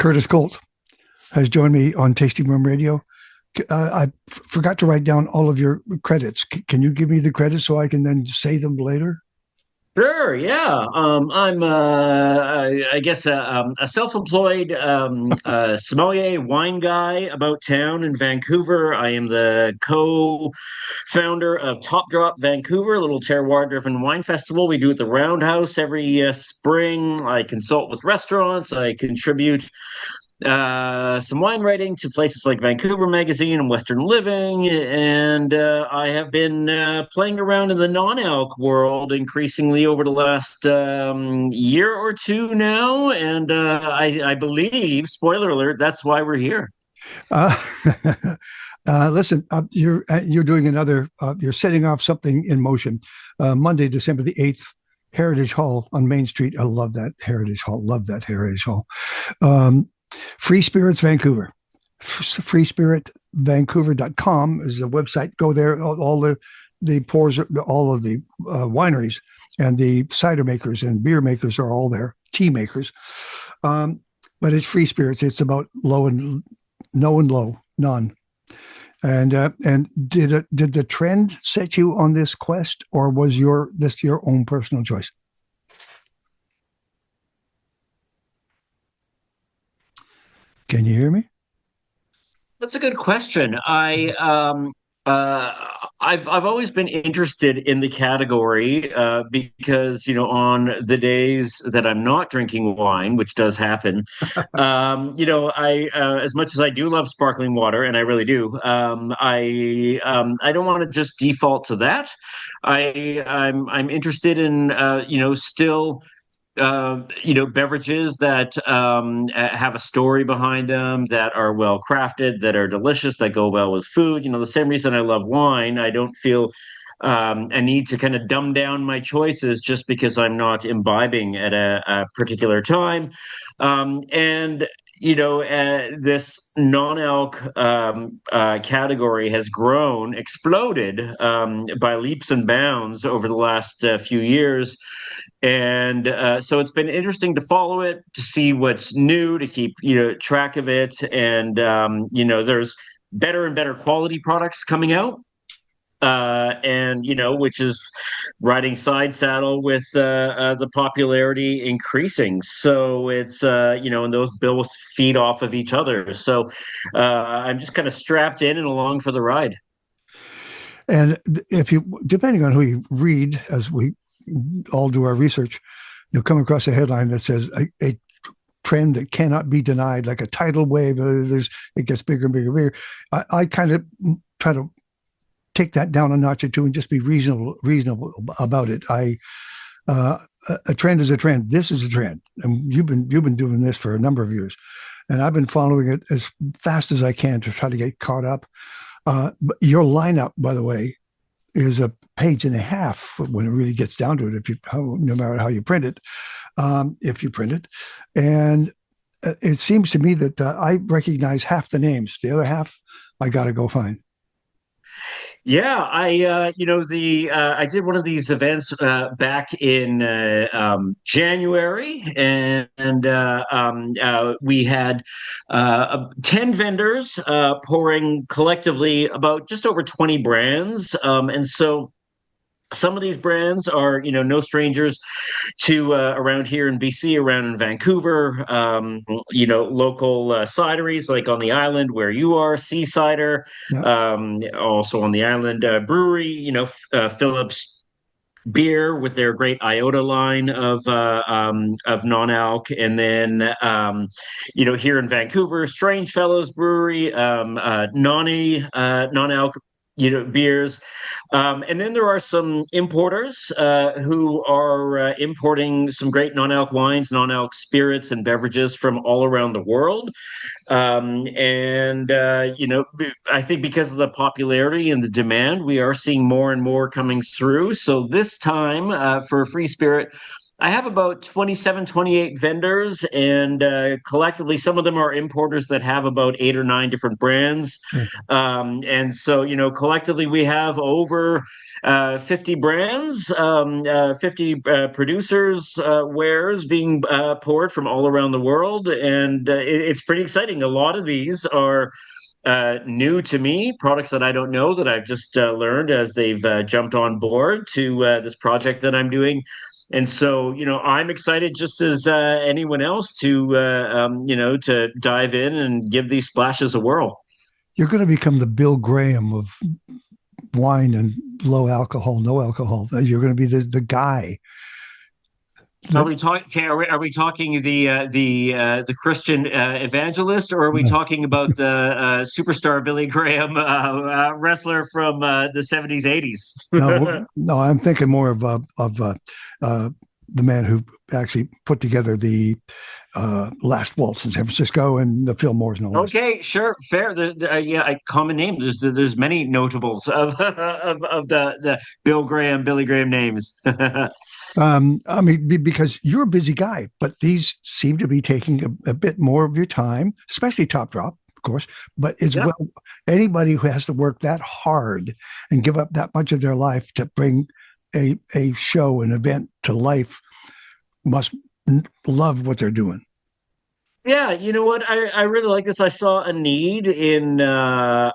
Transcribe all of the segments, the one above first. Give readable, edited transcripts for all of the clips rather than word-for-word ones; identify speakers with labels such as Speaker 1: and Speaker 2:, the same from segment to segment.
Speaker 1: Kurtis Kolt has joined me on Tasting Room Radio. I forgot to write down all of your credits. Can you give me the credits so I can then say them later?
Speaker 2: Sure, yeah. I'm, I guess, a self-employed sommelier wine guy about town in Vancouver. I am the co-founder of Drop Vancouver, a little terroir-driven wine festival we do at the Roundhouse every spring. I consult with restaurants. I contribute some wine writing to places like Vancouver Magazine and Western Living, and I have been playing around in the non-alc world increasingly over the last year or two now, and I believe, spoiler alert, that's why we're here.
Speaker 1: Uh, listen, you're doing another. You're setting off something in motion. Monday, December the 8th, Heritage Hall on Main Street. I love that Heritage Hall. Love that Heritage Hall. Free Spirits Vancouver. FreeSpiritVancouver.com is the website. Go there. All the pours, all of the wineries and the cider makers and beer makers are all there. Tea makers. But it's Free Spirits. It's about low and no and low, none. And did the trend set you on this quest, or was this your own personal choice? Can you hear me?
Speaker 2: That's a good question. I've always been interested in the category because on the days that I'm not drinking wine, which does happen, I as much as I do love sparkling water, and I really do, I don't want to just default to that. I'm interested in still beverages that have a story behind them, that are well crafted, that are delicious, that go well with food. The same reason I love wine. I don't feel a need to kind of dumb down my choices just because I'm not imbibing at a particular time. And this non-alc category has exploded by leaps and bounds over the last few years. And so it's been interesting to follow it, to see what's new, to keep track of it. And there's better and better quality products coming out. And which is riding side saddle with the popularity increasing. So it's and those both feed off of each other. So I'm just kind of strapped in and along for the ride.
Speaker 1: And if you, depending on who you read, as we all do our research, you'll come across a headline that says a trend that cannot be denied, like a tidal wave. It gets bigger and bigger and bigger. I kind of try to take that down a notch or two and just be reasonable about it. A trend is a trend. This is a trend, and you've been doing this for a number of years, and I've been following it as fast as I can to try to get caught up. But your lineup, by the way, is a page and a half when it really gets down to it. No matter how you print it, if you print it, and it seems to me that I recognize half the names. The other half, I got to go find.
Speaker 2: Yeah, I did one of these events back in January, and we had 10 vendors pouring collectively about just over 20 brands, and so some of these brands are, no strangers to around here in BC, around in Vancouver, local cideries like on the island where you are, Sea Cider,
Speaker 1: Yeah.
Speaker 2: also on the island brewery, Phillips Beer with their great Iota line of non-alc, and then here in Vancouver, Strange Fellows Brewery, Nani non-alc beers. And then there are some importers who are importing some great non-alc wines, non-alc spirits and beverages from all around the world. And I think because of the popularity and the demand, we are seeing more and more coming through. So this time for Free Spirit, I have about 27, 28 vendors, and collectively, some of them are importers that have about 8 or 9 different brands.
Speaker 1: Sure.
Speaker 2: And so, collectively, we have over 50 brands, 50 producers, wares being poured from all around the world. And it's pretty exciting. A lot of these are new to me, products that I don't know that I've just learned as they've jumped on board to this project that I'm doing. And so, I'm excited just as anyone else to dive in and give these splashes a whirl.
Speaker 1: You're going to become the Bill Graham of wine and low alcohol, no alcohol. You're going to be the guy.
Speaker 2: Are
Speaker 1: That,
Speaker 2: we talking? Are we talking the Christian evangelist, or are we talking about the superstar Billy Graham wrestler from the 70s, 80s?
Speaker 1: no, no, I'm thinking more of the man who actually put together the Last Waltz in San Francisco and the Fillmores and all this.
Speaker 2: Okay, sure, fair. Yeah, a common name. There's many notables of of the Billy Graham names.
Speaker 1: I mean, because you're a busy guy, but these seem to be taking a bit more of your time, especially Top Drop, of course. But as
Speaker 2: Yeah.
Speaker 1: well, anybody who has to work that hard and give up that much of their life to bring a show, an event to life, must love what they're doing.
Speaker 2: Yeah, you know what? I really like this. I saw a need in the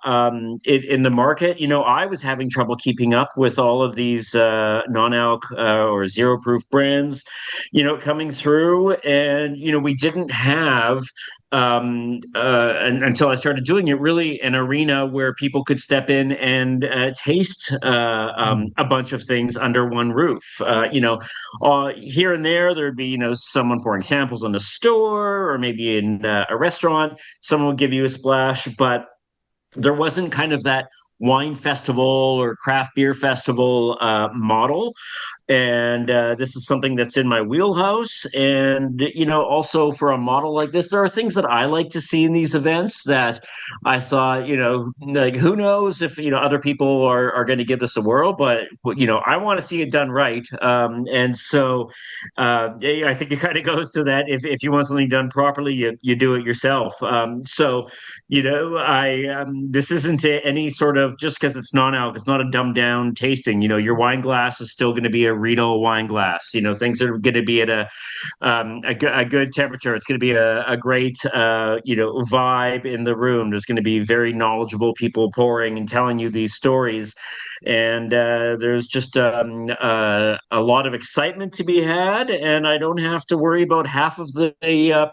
Speaker 2: market. I was having trouble keeping up with all of these non-alc or zero proof brands, coming through, and we didn't have until I started doing it, really an arena where people could step in and taste a bunch of things under one roof. Here and there'd be someone pouring samples in a store or maybe in a restaurant. Someone would give you a splash, but there wasn't kind of that wine festival or craft beer festival model, and this is something that's in my wheelhouse. And also for a model like this, there are things that I like to see in these events that I thought, like, who knows if other people are going to give this a whirl, but I want to see it done right. And so I think it kind of goes to that, if you want something done properly, you do it yourself. So I this isn't any sort of, just because it's non-alc, it's not a dumbed down tasting. Your wine glass is still going to be a Riedel wine glass. Things are going to be at a good temperature. It's going to be a great vibe in the room. There's going to be very knowledgeable people pouring and telling you these stories, and there's just a lot of excitement to be had, and I don't have to worry about half of the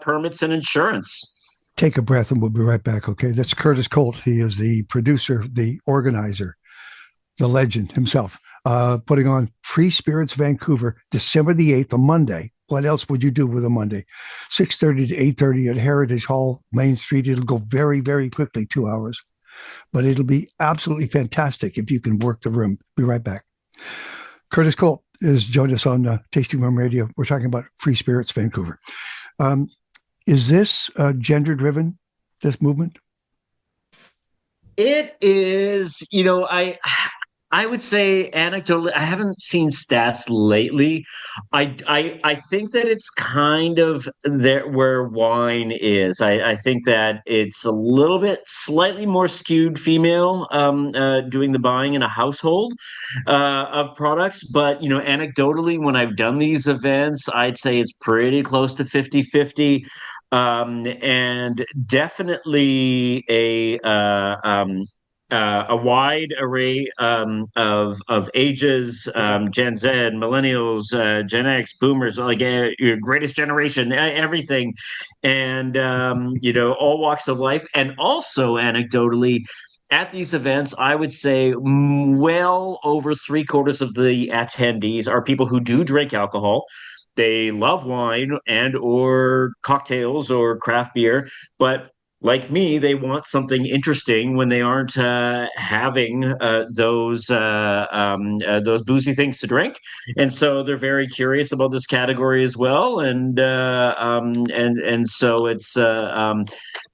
Speaker 2: permits and insurance.
Speaker 1: Take a breath and we'll be right back. Okay. That's Kurtis Kolt. He is the producer, the organizer, the legend himself, putting on Free Spirits Vancouver, December the 8th, a Monday. What else would you do with a Monday? 6:30 to 8:30 at Heritage Hall, Main Street. It'll go very, very quickly, 2 hours. But it'll be absolutely fantastic if you can work the room. Be right back. Kurtis Kolt has joined us on Tasting Room Radio. We're talking about Free Spirits Vancouver. Um, is this gender driven, this movement?
Speaker 2: It is, I would say anecdotally, I haven't seen stats lately. I think that it's kind of there where wine is. I think that it's a little bit slightly more skewed female doing the buying in a household of products. But, anecdotally, when I've done these events, I'd say it's pretty close to 50-50. And definitely a wide array of ages, Gen Z, millennials, Gen X, boomers, like your greatest generation, everything, and all walks of life. And also, anecdotally, at these events, I would say well over three-quarters of the attendees are people who do drink alcohol. They love wine and or cocktails or craft beer, but like me, they want something interesting when they aren't having those boozy things to drink, and so they're very curious about this category as well. And so it's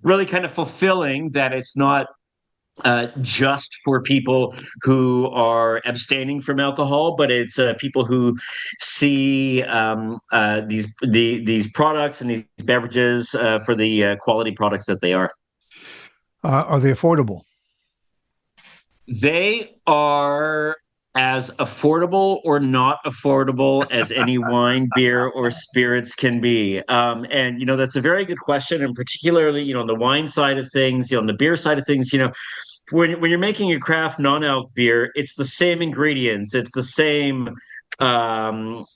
Speaker 2: really kind of fulfilling that it's not just for people who are abstaining from alcohol, but it's people who see these products and these beverages for the quality products that they are.
Speaker 1: Are they affordable?
Speaker 2: They are as affordable or not affordable as any wine, beer, or spirits can be. And that's a very good question, and particularly on the wine side of things, on the beer side of things, when you're making a craft non-alc beer, it's the same ingredients, it's the same it's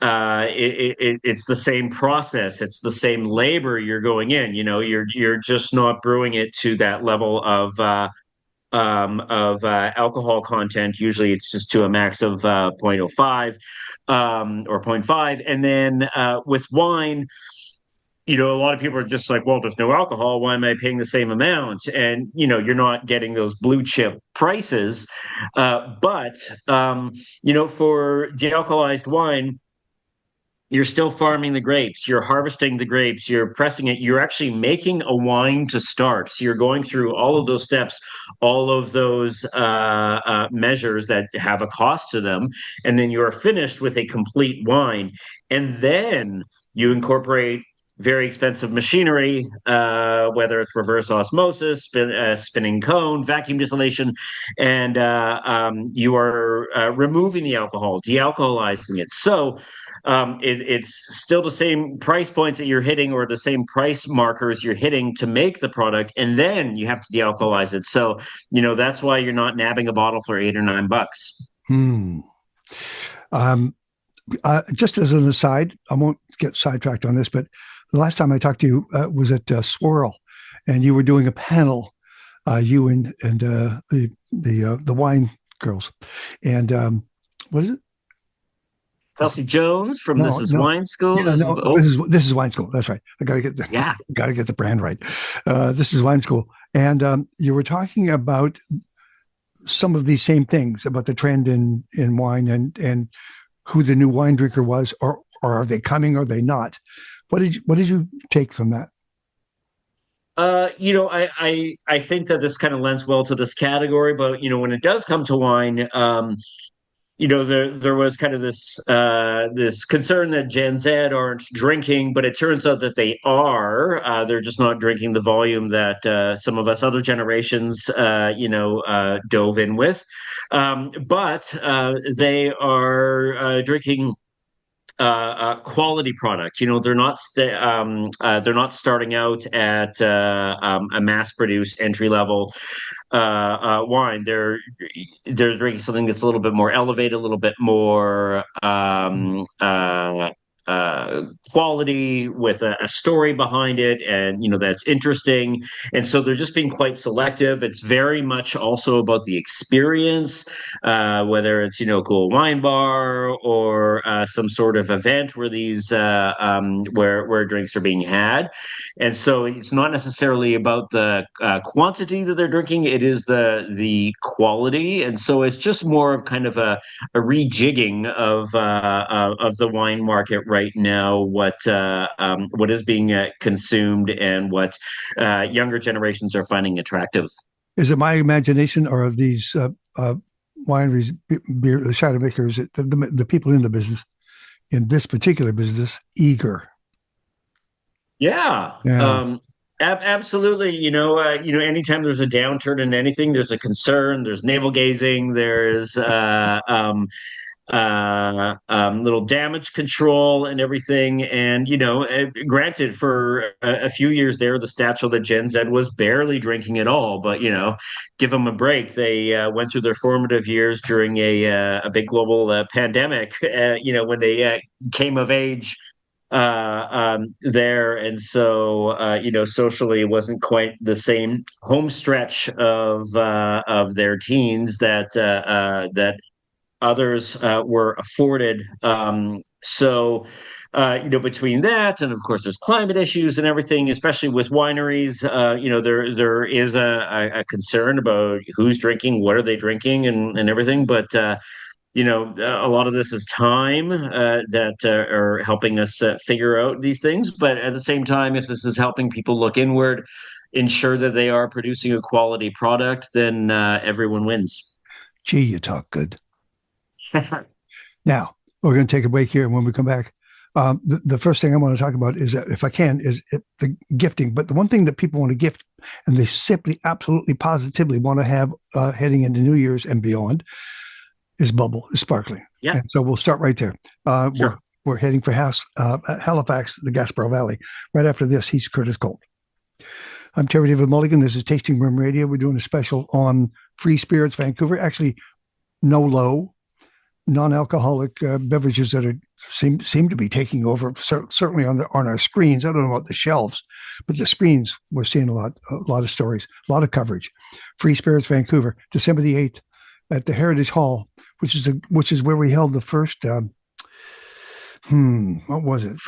Speaker 2: the same process, it's the same labor you're going in. You're just not brewing it to that level of alcohol content. Usually it's just to a max of 0.05 or zero point 0.5. And then with wine, a lot of people are just like, well, there's no alcohol. Why am I paying the same amount? And, you're not getting those blue chip prices. But for de-alcoholized wine, you're still farming the grapes, you're harvesting the grapes, you're pressing it, you're actually making a wine to start. So you're going through all of those steps, all of those measures that have a cost to them, and then you're finished with a complete wine. And then you incorporate very expensive machinery, whether it's reverse osmosis, spinning cone, vacuum distillation, and you are removing the alcohol, de-alcoholizing it. So it's still the same price points that you're hitting, or the same price markers you're hitting to make the product, and then you have to de-alcoholize it. So that's why you're not nabbing a bottle for $8 or $9.
Speaker 1: Hmm. Um, just as an aside, I won't get sidetracked on this, but the last time I talked to you was at Swirl, and you were doing a panel, you and the wine girls, and what is it?
Speaker 2: Kelsey Jones from
Speaker 1: No,
Speaker 2: This Is
Speaker 1: no,
Speaker 2: Wine School.
Speaker 1: yeah, no.
Speaker 2: Oh,
Speaker 1: This is wine school. That's right. I
Speaker 2: yeah.
Speaker 1: got to get the brand right. This is wine school, and you were talking about some of these same things about the trend in wine and who the new wine drinker was, or are they coming, or are they not? What did you take from that?
Speaker 2: I think that this kind of lends well to this category, but when it does come to wine, there was kind of this concern that Gen Z aren't drinking, but it turns out that they are. They're just not drinking the volume that some of us other generations, dove in with. But they are drinking quality product. They're not starting out at a mass produced entry level wine. They're drinking something that's a little bit more elevated, a little bit more quality, with a story behind it, and that's interesting. And so they're just being quite selective. It's very much also about the experience, whether it's a cool wine bar, or some sort of event where these where drinks are being had. And so it's not necessarily about the quantity that they're drinking; it is the quality. And so it's just more of kind of a rejigging of the wine market right now. What is being consumed, and what younger generations are finding attractive.
Speaker 1: Is it my imagination, or are these wineries, beer, the cider makers, the people in the business, in this particular business, eager?
Speaker 2: Yeah.
Speaker 1: Yeah.
Speaker 2: Absolutely. Anytime there's a downturn in anything, there's a concern, there's navel gazing, there's little damage control and everything. And, granted, for a few years there, the stats show that Gen Z was barely drinking at all. But, give them a break. They went through their formative years during a big global pandemic, when they came of age there. And so socially, it wasn't quite the same home stretch of their teens that others were afforded. Between that, and of course there's climate issues and everything, especially with wineries, there is a concern about who's drinking, what are they drinking, and everything. But a lot of this is time that are helping us figure out these things. But at the same time, if this is helping people look inward, ensure that they are producing a quality product, then everyone wins.
Speaker 1: Gee, you talk good. Now, we're going to take a break here. And when we come back, the first thing I want to talk about is, if I can, is the gifting. But the one thing that people want to gift, and they simply, absolutely, positively want to have heading into New Year's and beyond, is bubble, is sparkling.
Speaker 2: Yeah.
Speaker 1: And so we'll start right there.
Speaker 2: Sure.
Speaker 1: We're heading for Halifax, the Gaspereau Valley. Right after this, he's Kurtis Kolt. I'm Terrydavidmulligan. This is Tasting Room Radio. We're doing a special on Free Spirits Vancouver. Actually, no low, non-alcoholic beverages that seem to be taking over, certainly on our screens. I don't know about the shelves, but the screens, we're seeing a lot of stories, a lot of coverage. Free Spirits Vancouver, December the 8th at the Heritage Hall, which is where we held the first. What was it?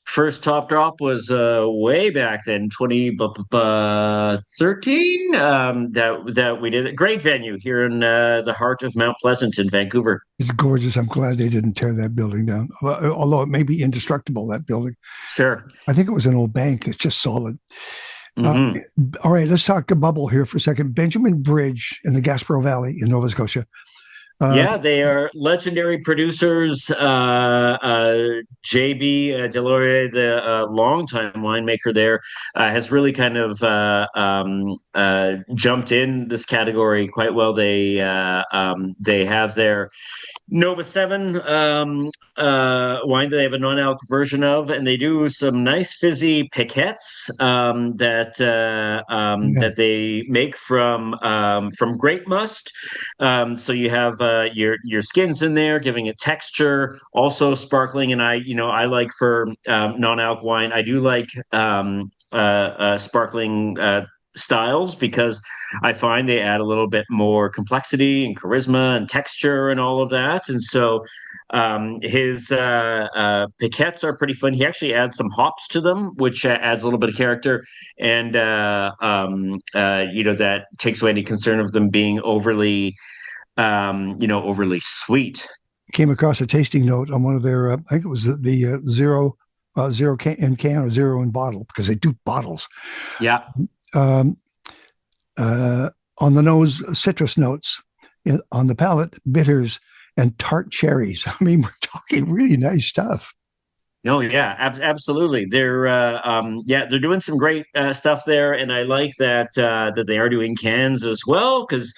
Speaker 2: First Top Drop was way back then, 2013. That we did a great venue here in the heart of Mount Pleasant in Vancouver.
Speaker 1: It's gorgeous. I'm glad they didn't tear that building down, although it may be indestructible, that building.
Speaker 2: Sure.
Speaker 1: I think it was an old bank. It's just solid.
Speaker 2: Mm-hmm.
Speaker 1: All right, let's talk a bubble here for a second. Benjamin Bridge in the Gaspereau Valley in Nova Scotia.
Speaker 2: They are legendary producers. JB Delorier, the longtime winemaker there, has really kind of jumped in this category quite well. They have their Nova 7 wine that they have a non-alc version of, and they do some nice fizzy piquettes that they make from grape must. So you have your skins in there, giving it texture, also sparkling. And I like for non-alc wine, I do like sparkling styles, because I find they add a little bit more complexity and charisma and texture and all of that. And so his piquettes are pretty fun. He actually adds some hops to them, which adds a little bit of character, and that takes away any concern of them being overly sweet.
Speaker 1: Came across a tasting note on one of their, I think it was the zero in can or zero in bottle, because they do bottles.
Speaker 2: Yeah.
Speaker 1: On the nose, citrus notes. On the palate, bitters and tart cherries. I mean, we're talking really nice stuff.
Speaker 2: No, yeah, absolutely. They're doing some great stuff there, and I like that they are doing cans as well, because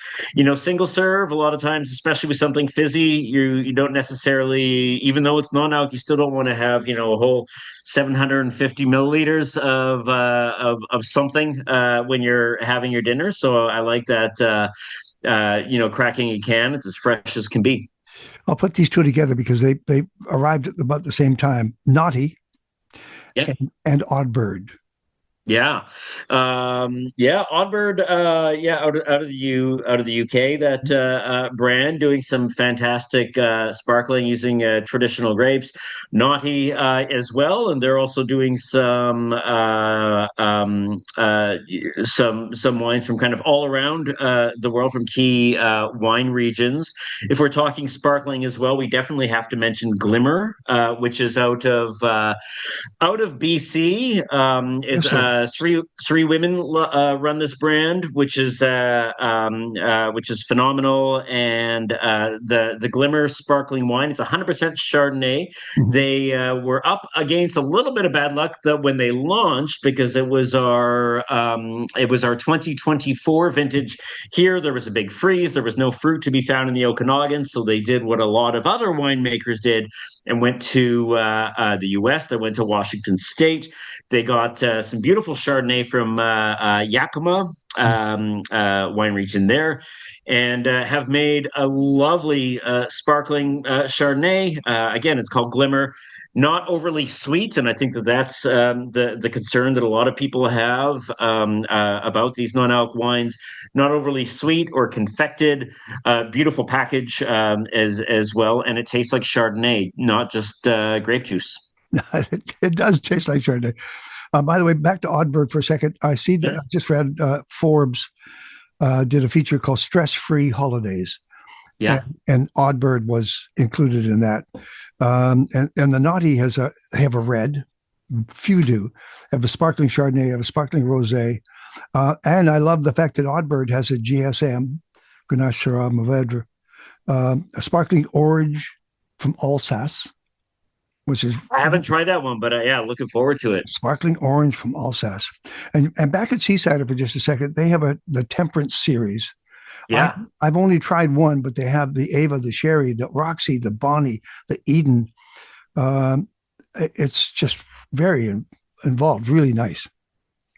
Speaker 2: single serve a lot of times, especially with something fizzy, you don't necessarily, even though it's non-alc, you still don't want to have a whole 750 milliliters of something when you're having your dinner. So I like that. Cracking a can, it's as fresh as can be.
Speaker 1: I'll put these two together because they arrived at about the same time. Naughty,
Speaker 2: yeah,
Speaker 1: and Oddbird.
Speaker 2: Yeah, Oddbird, out of the UK, that brand doing some fantastic sparkling using traditional grapes. Naughty as well, and they're also doing some wines from kind of all around the world, from key wine regions. If we're talking sparkling as well, we definitely have to mention Glimmer, which is out of BC. It's three women run this brand, which is phenomenal. And the Glimmer sparkling wine, it's 100% Chardonnay. Mm-hmm. They were up against a little bit of bad luck when they launched, because it was our 2024 vintage. Here there was a big freeze. There was no fruit to be found in the Okanagan, so they did what a lot of other winemakers did and went to the U.S. They went to Washington State. They got some beautiful Chardonnay from Yakima wine region there, and have made a lovely sparkling Chardonnay. Again, it's called Glimmer. Not overly sweet, and I think that's the concern that a lot of people have about these non-alc wines. Not overly sweet or confected. Beautiful package as well, and it tastes like Chardonnay, not just grape juice.
Speaker 1: It does taste like Chardonnay. By the way, back to Oddbird for a second. I see that I just read Forbes did a feature called Stress-Free Holidays.
Speaker 2: Yeah.
Speaker 1: And Oddbird was included in that. And the Naughty have a red, few do. I have a sparkling Chardonnay, I have a sparkling Rosé, and I love the fact that Oddbird has a GSM, Grenache Syrah Mourvèdre, a sparkling orange from Alsace, which is
Speaker 2: I haven't tried that one, but yeah, looking forward to it.
Speaker 1: sparkling orange from Alsace. And back at Seasider for just a second, they have the Temperance series.
Speaker 2: Yeah.
Speaker 1: I've only tried one, but they have the Ava, the Sherry, the Roxy, the Bonnie, the Eden. It's just very involved, really nice.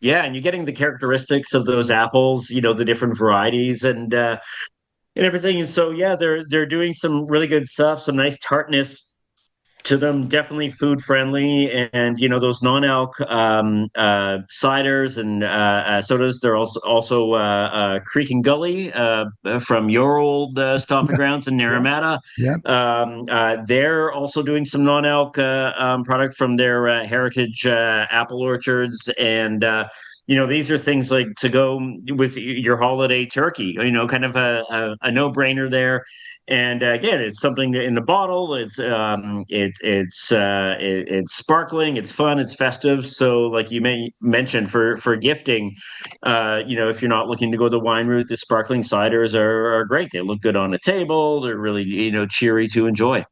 Speaker 2: Yeah, and you're getting the characteristics of those apples, the different varieties and everything. And so yeah, they're doing some really good stuff, some nice tartness to them, definitely food friendly. And those non-alc ciders and sodas, they're Creek and Gully from your old stomping grounds in
Speaker 1: Yeah,
Speaker 2: Naramata.
Speaker 1: yeah.
Speaker 2: They're also doing some non-alc product from their heritage apple orchards. And these are things like to go with your holiday turkey, kind of a no-brainer there. And again, it's something that in the bottle. It's sparkling, it's fun, it's festive. So, like you mentioned, for gifting, if you're not looking to go the wine route, the sparkling ciders are great. They look good on a table. They're really cheery to enjoy.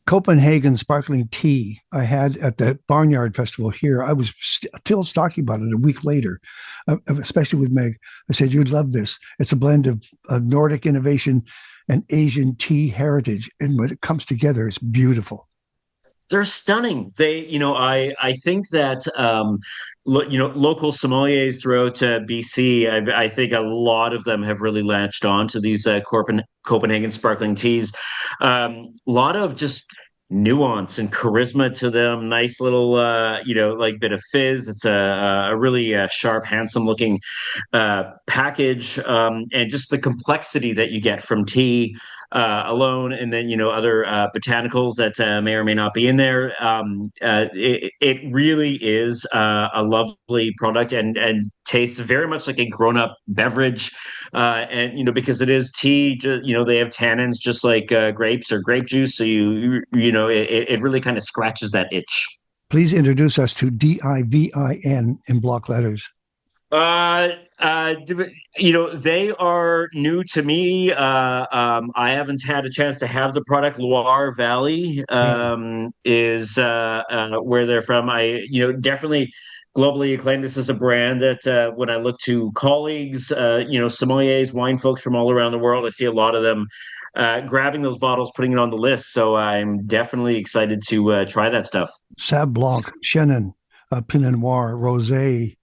Speaker 1: Copenhagen sparkling tea I had at the Barnyard Festival here. I was still talking about it a week later, especially with Meg. I said, you'd love this. It's a blend of Nordic innovation and Asian tea heritage. And when it comes together, it's beautiful.
Speaker 2: They're stunning. I think that local sommeliers throughout BC. I think a lot of them have really latched on to these Copenhagen sparkling teas. A lot of just nuance and charisma to them. Nice little like bit of fizz. It's a really sharp, handsome looking package, and just the complexity that you get from tea alone, and then other botanicals that may or may not be in there. It really is a lovely product, and tastes very much like a grown-up beverage. And because it is tea, they have tannins just like grapes or grape juice, so it really kind of scratches that itch.
Speaker 1: Please introduce us to DIVIN in block letters.
Speaker 2: Uh, they are new to me. I haven't had a chance to have the product. Loire Valley
Speaker 1: Yeah.
Speaker 2: is where they're from. Definitely globally acclaimed. This is a brand that when I look to colleagues, sommeliers, wine folks from all around the world, I see a lot of them grabbing those bottles, putting it on the list. So I'm definitely excited to try that stuff.
Speaker 1: Sauv Blanc, Chenin, Pinot Noir, Rosé,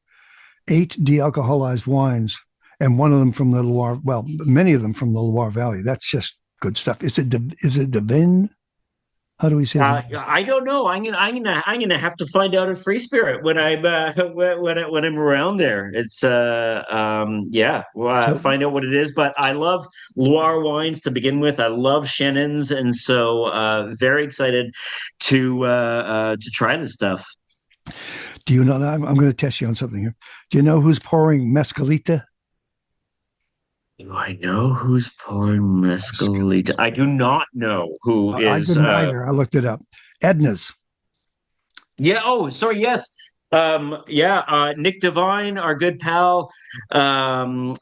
Speaker 1: 8 de-alcoholized wines, and one of them from the Loire. Well, many of them from the Loire Valley. That's just good stuff. Is it Divin? How do we say that?
Speaker 2: I don't know. I'm gonna have to find out at Free Spirit when I'm when I'm around there. It's yeah, well,
Speaker 1: So
Speaker 2: find out what it is. But I love Loire wines to begin with. I love Chenins, and so very excited to try this stuff.
Speaker 1: do you know? I'm going to test you on something here. Do you know who's pouring Mescalita?
Speaker 2: Do I know who's pouring Mescalita? I do not know who
Speaker 1: I
Speaker 2: is.
Speaker 1: didn't either. I looked it up. Edna's.
Speaker 2: Yeah. Oh, sorry. Yes. Yeah. Nick Devine, our good pal, British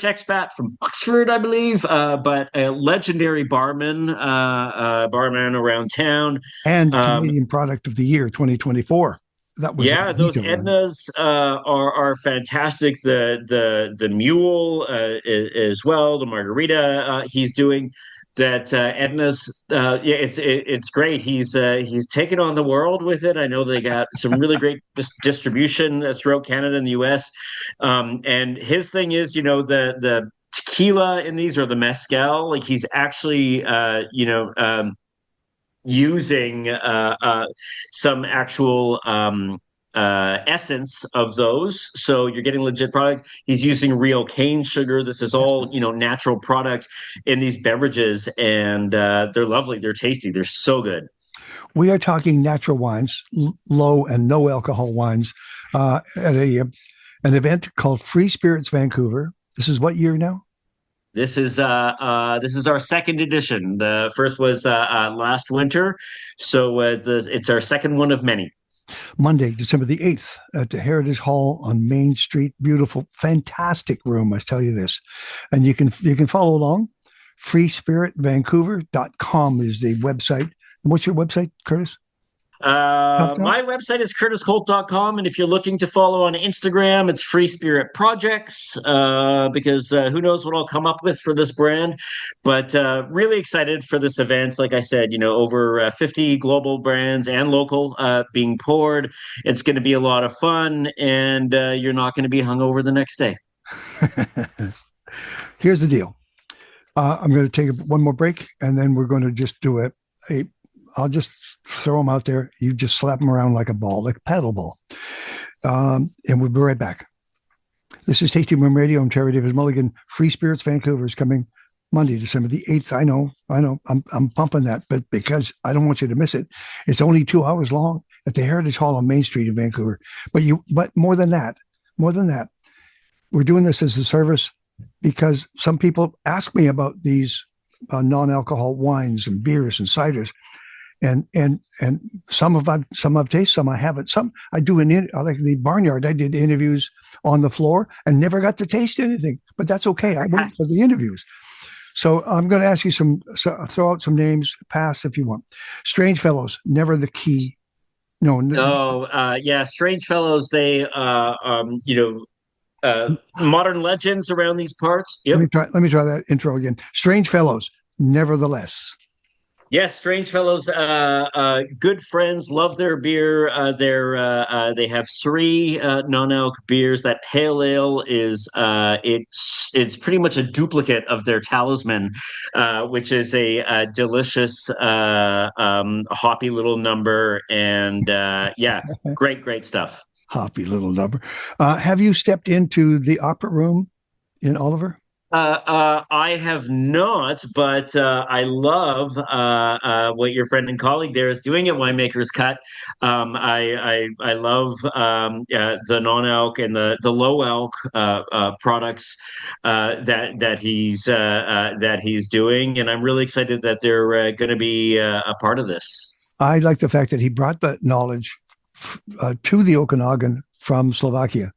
Speaker 2: expat from Oxford, I believe, but a legendary barman around town.
Speaker 1: And
Speaker 2: Um,
Speaker 1: Canadian Product of the Year 2024. That was a
Speaker 2: yeah,
Speaker 1: week
Speaker 2: those
Speaker 1: ago.
Speaker 2: Ednas are fantastic. The mule as well. The margarita he's doing. That Edna's yeah, it's great. He's taken on the world with it. I know they got some really great distribution throughout Canada and the U.S. And his thing is, the tequila in these or the mezcal. Like he's actually using some actual essence of those. So you're getting legit product. He's using real cane sugar. This is all, natural product in these beverages. And they're lovely. They're tasty. They're so good.
Speaker 1: We are talking natural wines, low and no alcohol wines, at an event called Free Spirits Vancouver. This is what year now?
Speaker 2: This is our second edition. The first was last winter, so it's our second one of many.
Speaker 1: Monday, December the 8th at the Heritage Hall on Main Street. Beautiful, fantastic room, I tell you this. And you can follow along. freespiritvancouver.com is the website. And what's your website, Kurtis?
Speaker 2: My website is kurtiskolt.com, and if you're looking to follow on Instagram, it's Free Spirit Projects, because who knows what I'll come up with for this brand. But really excited for this event. Like I said, over 50 global brands and local being poured. It's going to be a lot of fun, and you're not going to be hungover the next day.
Speaker 1: Here's the deal. I'm going to take one more break, and then we're going to just do I'll just throw them out there. You just slap them around like a ball, like a paddle ball. And we'll be right back. This is Tasting Room Radio. I'm Terrydavidmulligan. Free Spirits Vancouver is coming Monday, December the 8th. I know. I'm pumping that, but because I don't want you to miss it. It's only 2 hours long at the Heritage Hall on Main Street in Vancouver. But more than that, we're doing this as a service because some people ask me about these non-alcohol wines and beers and ciders. And some I've tasted, some I haven't. Some I do like the Barnyard. I did interviews on the floor and never got to taste anything, but that's okay. I went for the interviews. So I'm going to ask you throw out some names, pass if you want. Strange Fellows, never the key. No.
Speaker 2: Yeah, Strange Fellows. They, modern legends around these parts. Yep.
Speaker 1: Let me try that intro again. Strange Fellows, nevertheless.
Speaker 2: Yes, Strange Fellows, good friends, love their beer. They have 3 non-alc beers. That pale ale is it's pretty much a duplicate of their Talisman, which is a delicious hoppy little number, and great stuff.
Speaker 1: Hoppy little number. Have you stepped into the Opera Room in Oliver?
Speaker 2: I have not, but I love what your friend and colleague there is doing at Winemaker's Cut. I love the non-alc and the low alc products that he's doing, and I'm really excited that they're going to be a part of this.
Speaker 1: I like the fact that he brought that knowledge to the Okanagan from Slovakia.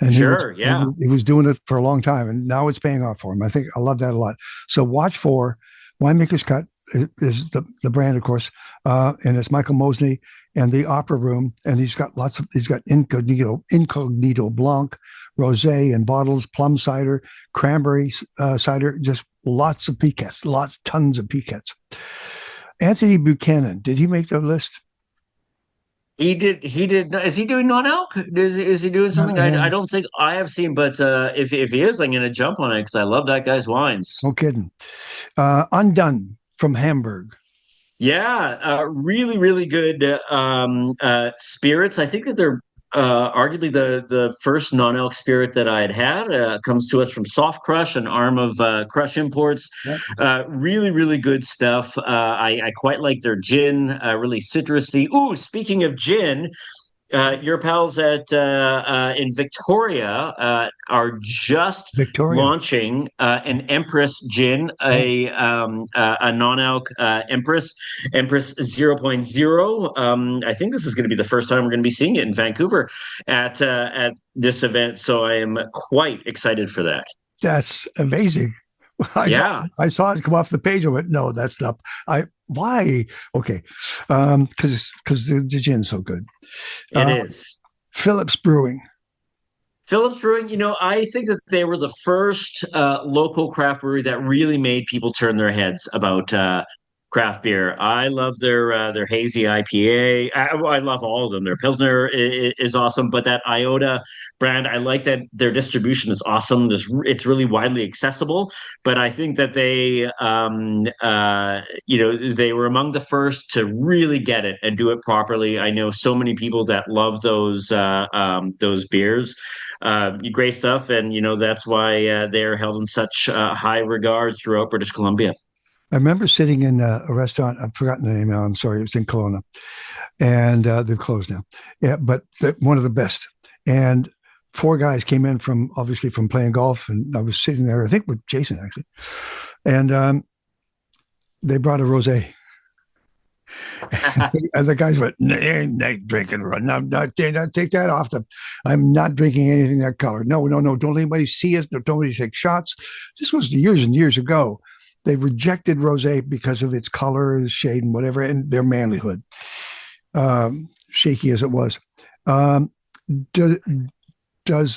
Speaker 1: And he was doing it for a long time, and now it's paying off for him. I love that a lot. So watch for Winemaker's Cut is the brand, of course, and it's Michael Mosley and the Opera Room, and he's got Incognito Blanc, Rosé and bottles, plum cider, cranberry cider, just lots of piquettes, tons of piquettes. Anthony Buchanan, did he make the list?
Speaker 2: He did. Is he doing non-alc? Is he doing something? I don't think I have seen, but if he is, I'm going to jump on it because I love that guy's wines.
Speaker 1: No kidding. Undone from Hamburg.
Speaker 2: Yeah, really, really good spirits. I think that they're arguably the first non-alc spirit that I had comes to us from Soft Crush, an arm of Crush Imports. Really, really good stuff. I quite like their gin, really citrusy. Ooh, speaking of gin, your pals at in Victoria are just launching an Empress gin, a non-alc Empress 0.0. I think this is going to be the first time we're going to be seeing it in Vancouver at this event, so I am quite excited for that.
Speaker 1: That's amazing. I saw it come off the page. I went, no, that's not. Why? Okay, because the gin's so good.
Speaker 2: It is.
Speaker 1: Phillips Brewing.
Speaker 2: I think that they were the first local craft brewery that really made people turn their heads about craft beer. I love their hazy IPA. I love all of them. Their Pilsner is awesome, but that Iota brand, I like that their distribution is awesome. It's really widely accessible, but I think that they they were among the first to really get it and do it properly. I know so many people that love those beers. Great stuff, and that's why they're held in such high regard throughout British Columbia.
Speaker 1: I remember sitting in a restaurant. I've forgotten the name now. I'm sorry. It was in Kelowna, and they've closed now. Yeah, but one of the best. And four guys came in from obviously from playing golf, and I was sitting there, I think with Jason actually, and they brought a rosé. And the guys went, not drinking. I'm not take that off the. I'm not drinking anything that color. No, no, no. Don't let anybody see us. Don't anybody take shots. This was years and years ago. They rejected rosé because of its color, its shade, and whatever, and their manlyhood, shaky as it was. Does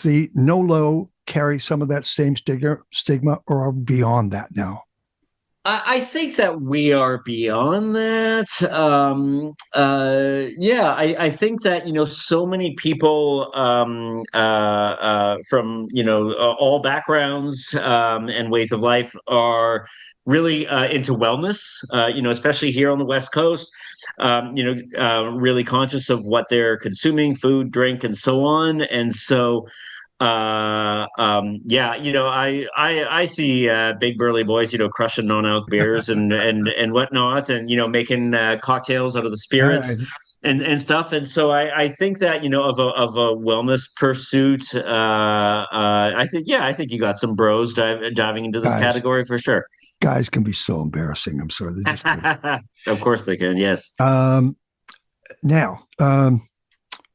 Speaker 1: the no-low carry some of that same stigma, or are we beyond that now?
Speaker 2: I think that we are beyond that. Yeah, I think that, so many people from, all backgrounds and ways of life are really into wellness, especially here on the West Coast, really conscious of what they're consuming, food, drink, and so on. And so, yeah, I see big burly boys, crushing non-alc beers and whatnot, and making cocktails out of the
Speaker 1: All
Speaker 2: spirits
Speaker 1: right,
Speaker 2: and stuff. And so I think that, of a wellness pursuit, I think you got some bros diving into this
Speaker 1: guys,
Speaker 2: category for sure.
Speaker 1: guys can be so embarrassing. I'm sorry, they just.
Speaker 2: Of course they can. Yes.
Speaker 1: Now,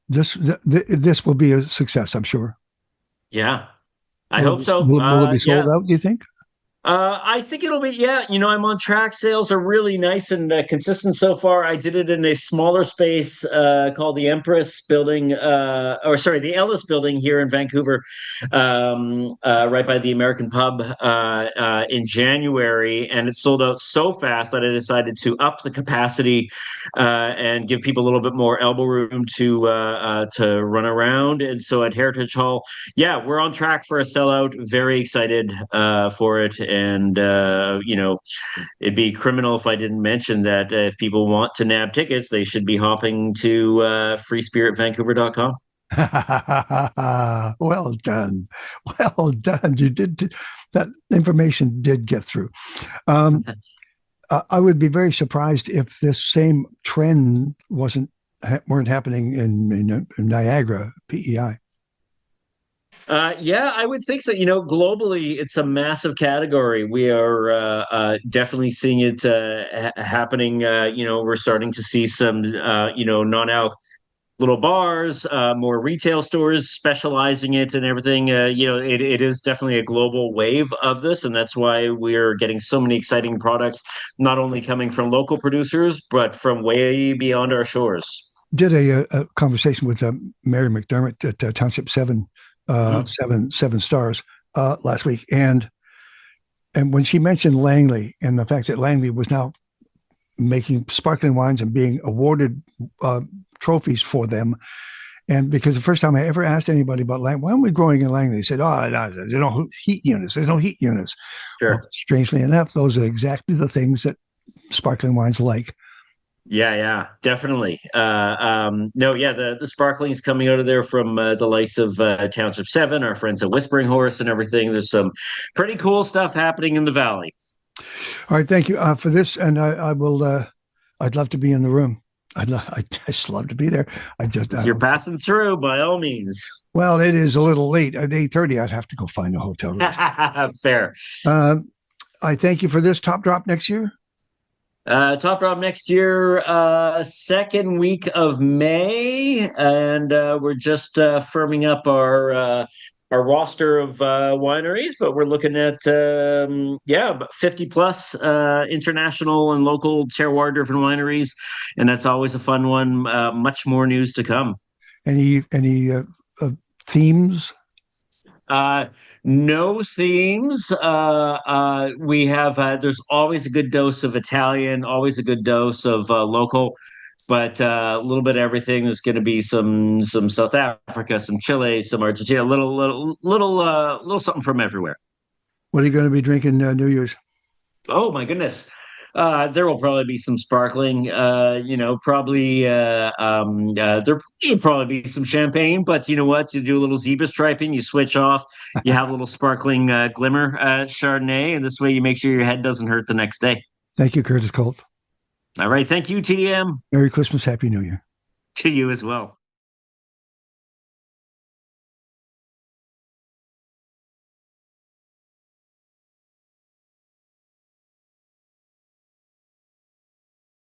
Speaker 1: this will be a success, I'm sure.
Speaker 2: Yeah. I hope so.
Speaker 1: Will it be sold
Speaker 2: Yeah.
Speaker 1: out, do you think?
Speaker 2: I think it'll be, yeah, I'm on track. Sales are really nice and consistent so far. I did it in a smaller space called the Empress Building, the Ellis Building here in Vancouver, right by the American Pub in January. And it sold out so fast that I decided to up the capacity and give people a little bit more elbow room to run around. And so at Heritage Hall, yeah, we're on track for a sellout. Very excited for it. And, it'd be criminal if I didn't mention that if people want to nab tickets, they should be hopping to freespiritvancouver.com.
Speaker 1: Well done. Well done. You did that information did get through. I would be very surprised if this same trend weren't happening in Niagara, PEI.
Speaker 2: Yeah, I would think so. Globally, it's a massive category. We are definitely seeing it happening. We're starting to see some, non-alc little bars, more retail stores specializing it and everything. It is definitely a global wave of this, and that's why we're getting so many exciting products, not only coming from local producers, but from way beyond our shores.
Speaker 1: Did a conversation with Mary McDermott at Township 7, seven stars last week, and when she mentioned Langley and the fact that Langley was now making sparkling wines and being awarded trophies for them, and because the first time I ever asked anybody about Langley, why aren't we growing in Langley? They said, "Oh, no, there's no heat units. There's no heat units."
Speaker 2: Sure.
Speaker 1: Well, strangely enough, those are exactly the things that sparkling wines like.
Speaker 2: Yeah, definitely. No, yeah, the sparkling's coming out of there from the likes of Township 7, our friends at Whispering Horse and everything. There's some pretty cool stuff happening in the valley.
Speaker 1: All right, thank you for this, and I will. I'd love to be in the room. I just love to be there.
Speaker 2: If you're passing through, by all means.
Speaker 1: Well, it is a little late. At 8:30, I'd have to go find a hotel room.
Speaker 2: Fair.
Speaker 1: I thank you for this. Top drop next year?
Speaker 2: Top drop next year, second week of May, and we're just firming up our roster of wineries, but we're looking at 50 plus international and local terroir driven wineries, and that's always a fun one. Much more news to come.
Speaker 1: Any themes?
Speaker 2: No themes. We have there's always a good dose of Italian, always a good dose of local, but a little bit of everything. There's going to be some South Africa, some Chile, some Argentina, little something from everywhere.
Speaker 1: What are you going to be drinking New Year's?
Speaker 2: Oh my goodness. There will probably be some sparkling, probably there will probably be some champagne, but you know what? You do a little zebra striping, you switch off, you have a little sparkling glimmer Chardonnay, and this way you make sure your head doesn't hurt the next day.
Speaker 1: Thank you, Kurtis Kolt.
Speaker 2: All right. Thank you, TDM.
Speaker 1: Merry Christmas, Happy New Year.
Speaker 2: To you as well.